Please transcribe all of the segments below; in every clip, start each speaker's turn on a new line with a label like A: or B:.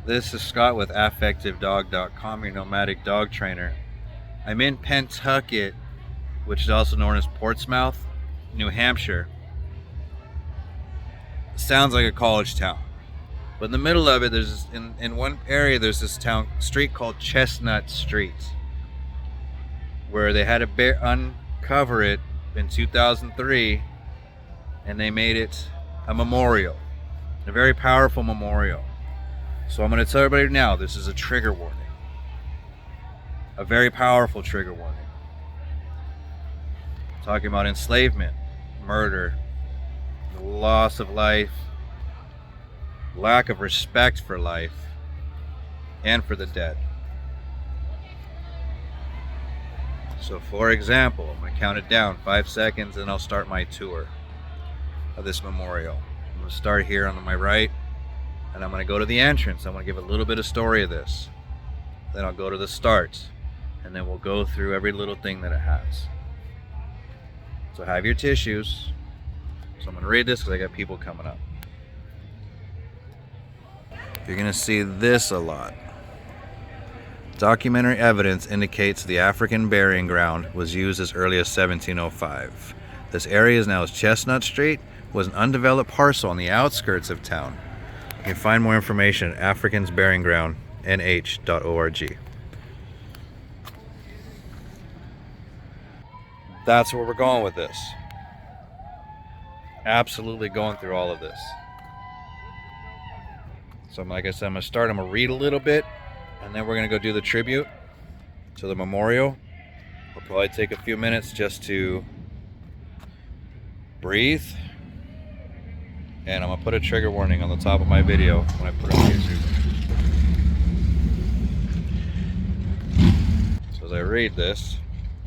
A: This is Scott with AffectiveDog.com, your nomadic dog trainer. I'm in Pentucket, which is also known as Portsmouth, New Hampshire. Sounds like a college town. But in the middle of it, there's in one area, there's this street called Chestnut Street, where they had to uncover it in 2003, and they made it a memorial, a very powerful memorial. So I'm going to tell everybody now, this is a trigger warning. A very powerful trigger warning. Talking about enslavement, murder, the loss of life, lack of respect for life, and for the dead. So for example, I'm going to count it down 5 seconds and I'll start my tour of this memorial. I'm going to start here on my right, and I'm going to go to the entrance. I'm going to give a little bit of story of this. Then I'll go to the start, and then we'll go through every little thing that it has. So have your tissues. So I'm going to read this because I got people coming up. You're going to see this a lot. Documentary evidence indicates the African burying ground was used as early as 1705. This area is now as Chestnut Street, was an undeveloped parcel on the outskirts of town. You can find more information at africansburyinggroundnh.org. That's where we're going with this. Absolutely going through all of this. So like I said, I'm going to start. I'm going to read a little bit, and then we're going to go do the tribute to the memorial. We'll probably take a few minutes just to breathe. And I'm going to put a trigger warning on the top of my video when I put it on YouTube. So as I read this,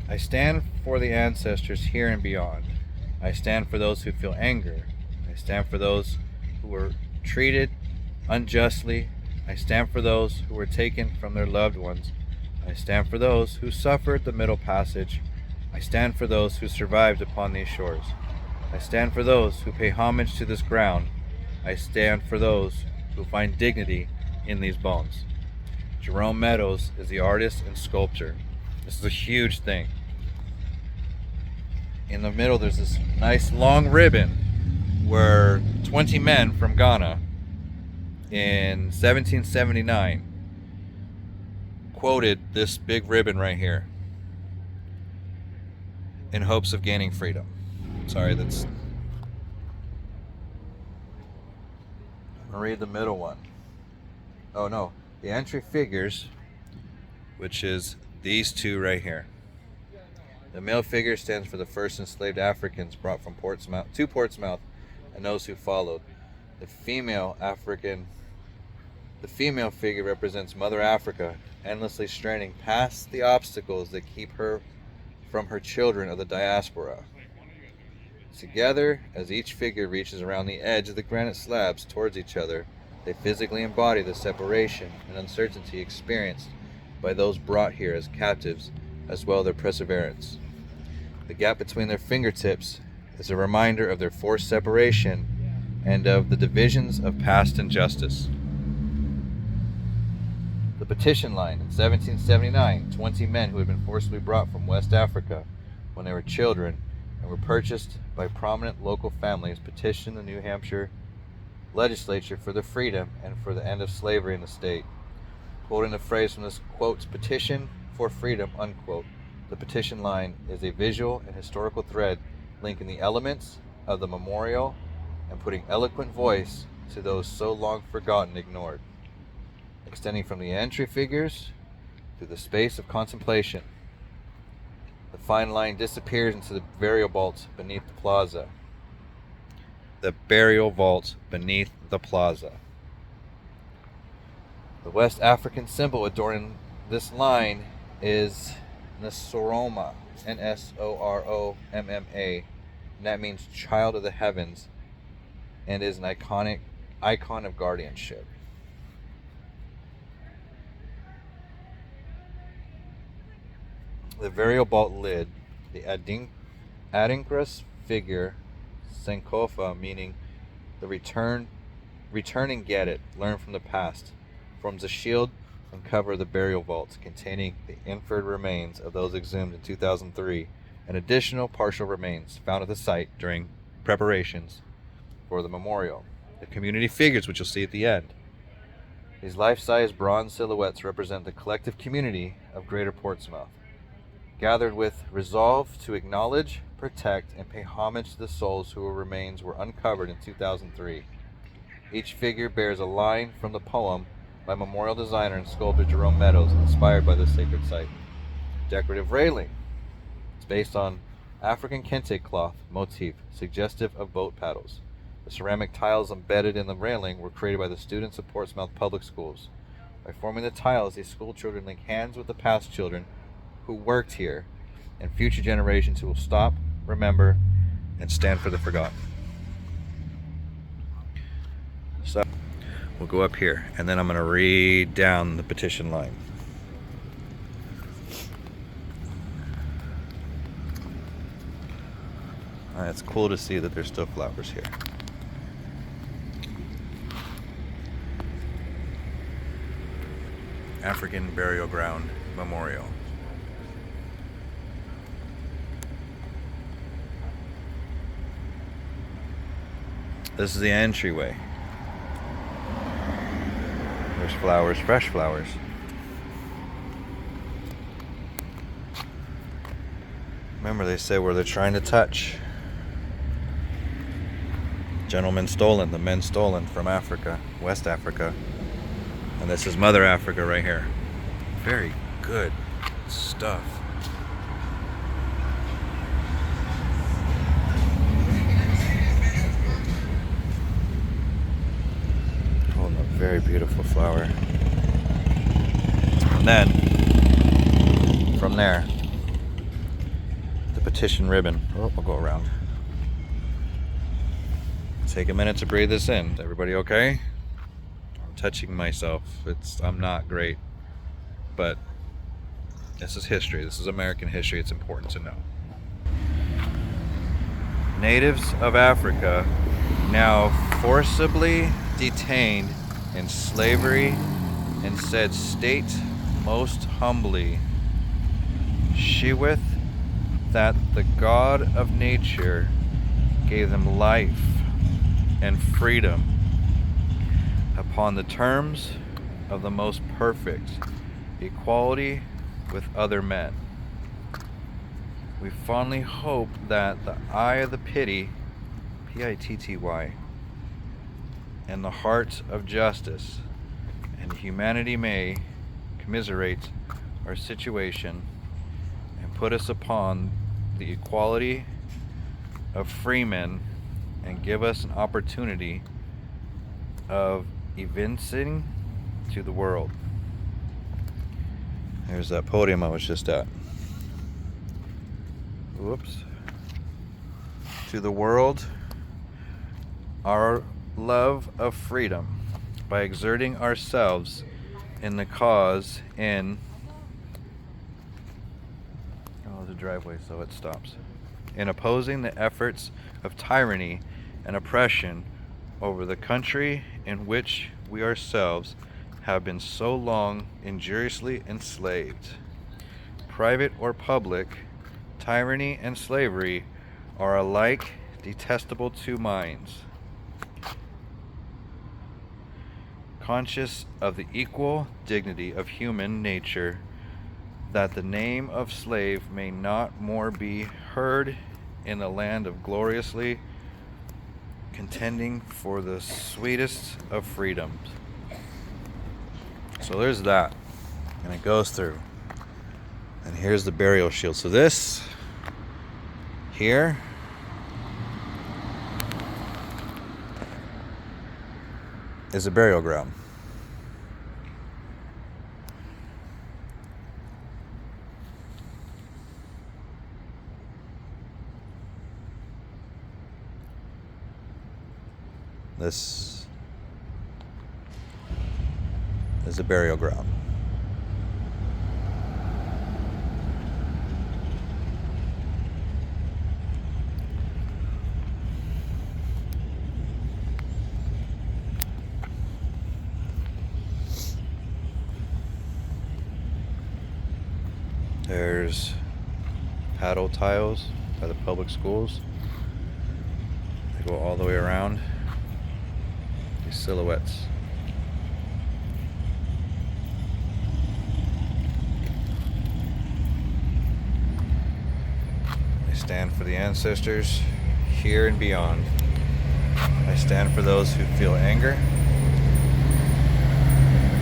A: I stand for the ancestors here and beyond. I stand for those who feel anger. I stand for those who were treated unjustly. I stand for those who were taken from their loved ones. I stand for those who suffered the Middle Passage. I stand for those who survived upon these shores. I stand for those who pay homage to this ground. I stand for those who find dignity in these bones. Jerome Meadows is the artist and sculptor. This is a huge thing. In the middle, there's this nice long ribbon where 20 men from Ghana in 1779 quoted this big ribbon right here in hopes of gaining freedom. Sorry, that's... I'm going to read the middle one. Oh no, the entry figures, which is these two right here. The male figure stands for the first enslaved Africans brought from Portsmouth and those who followed. The female figure represents Mother Africa, endlessly straining past the obstacles that keep her from her children of the diaspora. Together, as each figure reaches around the edge of the granite slabs towards each other, they physically embody the separation and uncertainty experienced by those brought here as captives, as well as their perseverance. The gap between their fingertips is a reminder of their forced separation and of the divisions of past injustice. The petition line in 1779, 20 men who had been forcibly brought from West Africa when they were children and were purchased by prominent local families petitioned the New Hampshire legislature for their freedom and for the end of slavery in the state. Quoting the phrase from this quote's petition for freedom, unquote, the petition line is a visual and historical thread linking the elements of the memorial and putting eloquent voice to those so long forgotten, ignored, extending from the entry figures through the space of contemplation. The fine line disappears into the burial vault beneath the plaza. The burial vault beneath the plaza. The West African symbol adorning this line is Nsoroma, Nsoromma, and that means child of the heavens, and is an icon of guardianship. The burial vault lid, the adinkras figure, Sankofa, meaning the return and get it, learn from the past, forms a shield and cover of the burial vaults containing the inferred remains of those exhumed in 2003 and additional partial remains found at the site during preparations for the memorial. The community figures, which you'll see at the end. These life-size bronze silhouettes represent the collective community of Greater Portsmouth, gathered with resolve to acknowledge, protect, and pay homage to the souls whose remains were uncovered in 2003. Each figure bears a line from the poem by memorial designer and sculptor Jerome Meadows, inspired by this sacred site. Decorative railing. It's based on African kente cloth motif, suggestive of boat paddles. The ceramic tiles embedded in the railing were created by the students of Portsmouth Public Schools. By forming the tiles, these school children link hands with the past children who worked here and future generations who will stop, remember, and stand for the forgotten. So we'll go up here, and then I'm going to read down the petition line. It's cool to see that there's still flowers here. African Burial Ground Memorial. This is the entryway. There's flowers, fresh flowers. Remember, they say where they're trying to touch. Gentlemen stolen, the men stolen from Africa, West Africa. And this is Mother Africa right here. Very good stuff. Oh, a very beautiful flower. And then, from there, the petition ribbon. Oh, we'll go around. Take a minute to breathe this in. Is everybody okay? I'm touching myself. I'm not great. But this is history. This is American history. It's important to know. Natives of Africa now forcibly detained in slavery and said, state most humbly, sheweth that the God of nature gave them life and freedom upon the terms of the most perfect equality with other men. We fondly hope that the eye of the pity, P-I-T-T-Y, and the heart of justice and humanity may commiserate our situation and put us upon the equality of freemen and give us an opportunity of evincing to the world. There's that podium I was just at. Whoops. To the world, our love of freedom by exerting ourselves in the cause in... Oh, there's a driveway, so it stops. In opposing the efforts of tyranny and oppression over the country in which we ourselves have been so long injuriously enslaved. Private or public, tyranny and slavery are alike detestable to minds. Conscious of the equal dignity of human nature, that the name of slave may not more be heard in the land of gloriously contending for the sweetest of freedoms. So there's that, and it goes through. And here's the burial shield. So this here is a burial ground. This is a burial ground. There's paddle tiles by the public schools. They go all the way around. These silhouettes. I stand for the ancestors here and beyond. I stand for those who feel anger.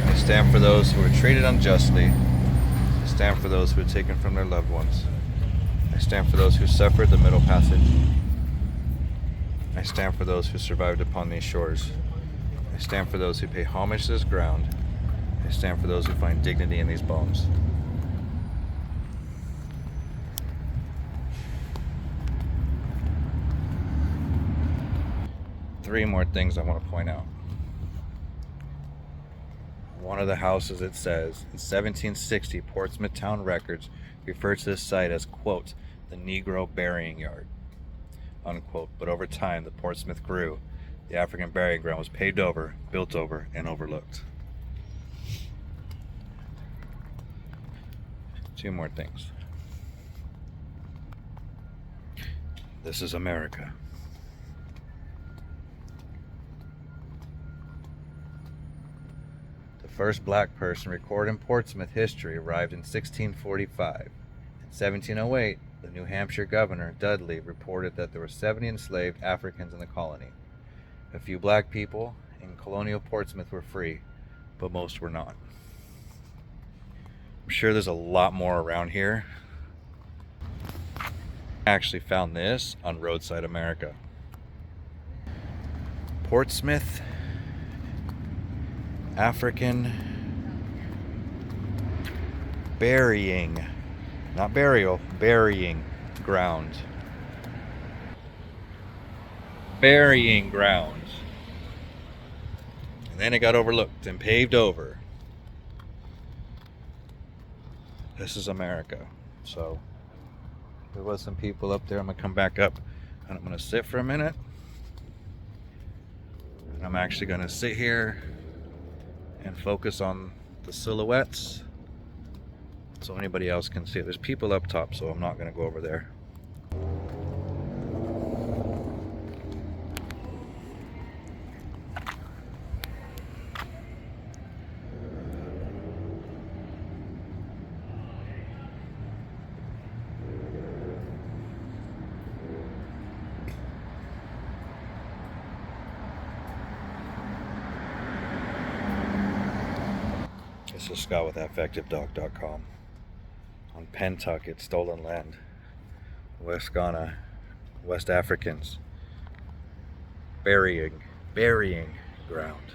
A: I stand for those who are treated unjustly. I stand for those who are taken from their loved ones. I stand for those who suffered the Middle Passage. I stand for those who survived upon these shores. I stand for those who pay homage to this ground. I stand for those who find dignity in these bones. Three more things I want to point out. One of the houses, it says, in 1760, Portsmouth town records refer to this site as, quote, the Negro burying yard, unquote. But over time, the Portsmouth grew. The African burying ground was paved over, built over, and overlooked. Two more things. This is America. The first black person recorded in Portsmouth history arrived in 1645. In 1708, the New Hampshire governor, Dudley, reported that there were 70 enslaved Africans in the colony. A few black people in colonial Portsmouth were free, but most were not. I'm sure there's a lot more around here. I actually found this on Roadside America. Portsmouth African burying, not burial, burying ground. Burying ground. And then it got overlooked and paved over. This is America. So there was some people up there. I'm gonna come back up and I'm gonna sit for a minute. And I'm actually gonna sit here and focus on the silhouettes so anybody else can see it. There's people up top, so I'm not gonna go over there. This is Scott with AffectiveDog.com. On Pentucket, stolen land. West Ghana, West Africans. Burying ground.